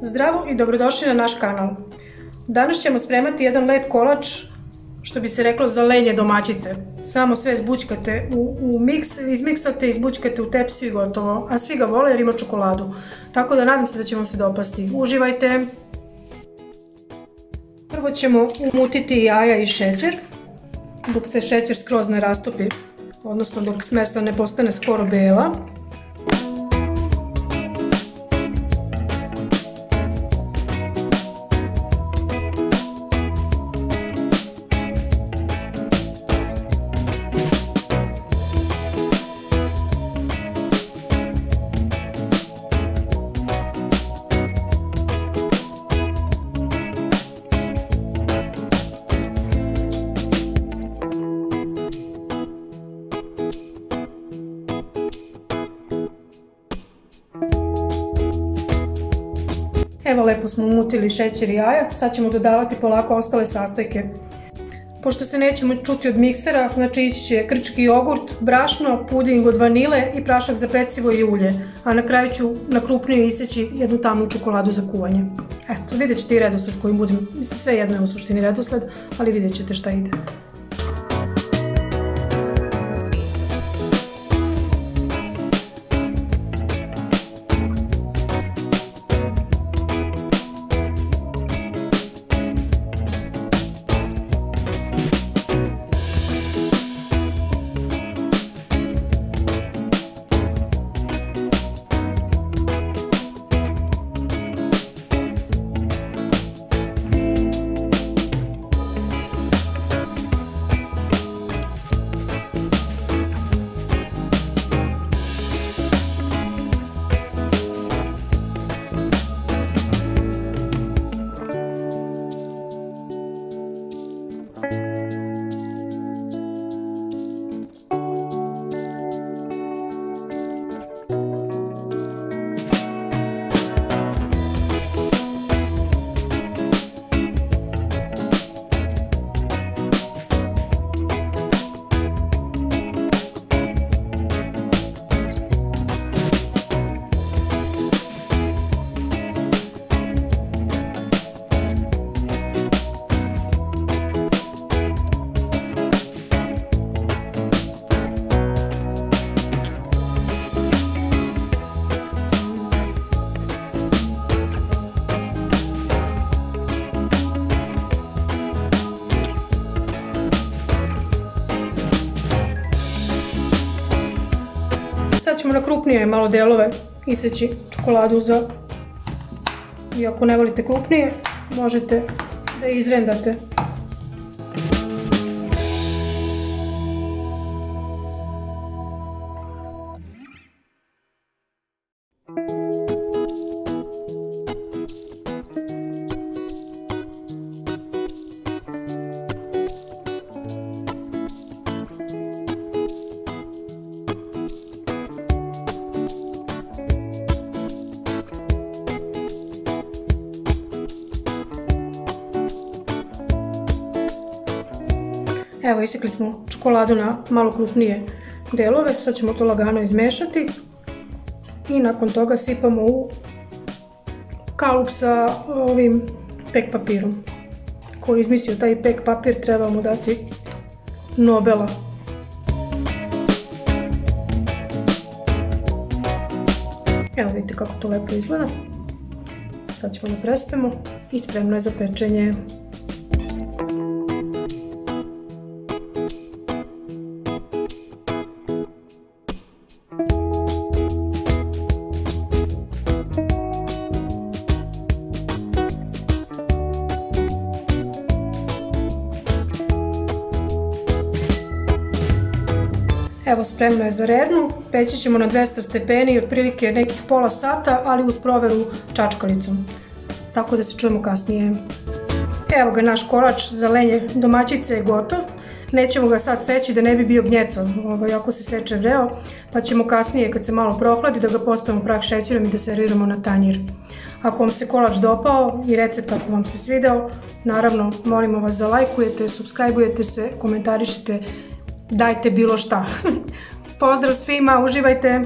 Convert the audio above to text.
Zdravo i dobrodošli na naš kanal. Danas ćemo spremati jedan lep kolač, što bi se reklo za lenje domaćice. Samo sve zbućkate u miks, izmiksate, izbućkate u tepsiju i gotovo. A svi ga vole jer ima čokoladu. Tako da nadam se da će vam se dopasti. Uživajte! Prvo ćemo umutiti jaja i šećer, dok se šećer skroz ne rastopi, odnosno dok smesa ne postane skoro bela. Evo, lepo smo umutili šećer i jaja, sad ćemo dodavati polako ostale sastojke. Pošto se nećemo čuti od miksera, znači ići će krčki jogurt, brašno, puding od vanile i prašak za pecivo i ulje. A na kraju ću na krupniju iseći jednu tamnu čokoladu za kuvanje. Eto, vidjet ćete i redosled koji budem, mislim sve jedno je u suštini redosled, ali vidjet ćete šta ide. Sad ćemo na krupnije malo delove iseći čokoladu za, i ako ne volite krupnije, možete da izrendate. Evo, isekli smo čokoladu na malo krupnije delove, sad ćemo to lagano izmešati i nakon toga sipamo u kalup sa ovim pek papirom. Ko je izmislio taj pek papir, treba mu dati Nobela. Evo, vidite kako to lepo izgleda. Sad ćemo da prespemo i spremno je za pečenje. Evo, spremno je za rernu, peći ćemo na 200 stepeni otprilike nekih pola sata, ali uz proveru čačkalicom. Tako da se čujemo kasnije. Evo ga, naš kolač za lenje domaćice je gotov. Nećemo ga sad seći da ne bi bio gnjecav, jako se seče vreo, pa ćemo kasnije kad se malo prohladi da ga pospemo prah šećerom i da serviramo na tanjir. Ako vam se kolač dopao i recept ako vam se svideo, naravno molimo vas da lajkujete, subscribeujete se, komentarišite, dajte bilo šta. Pozdrav svima, uživajte!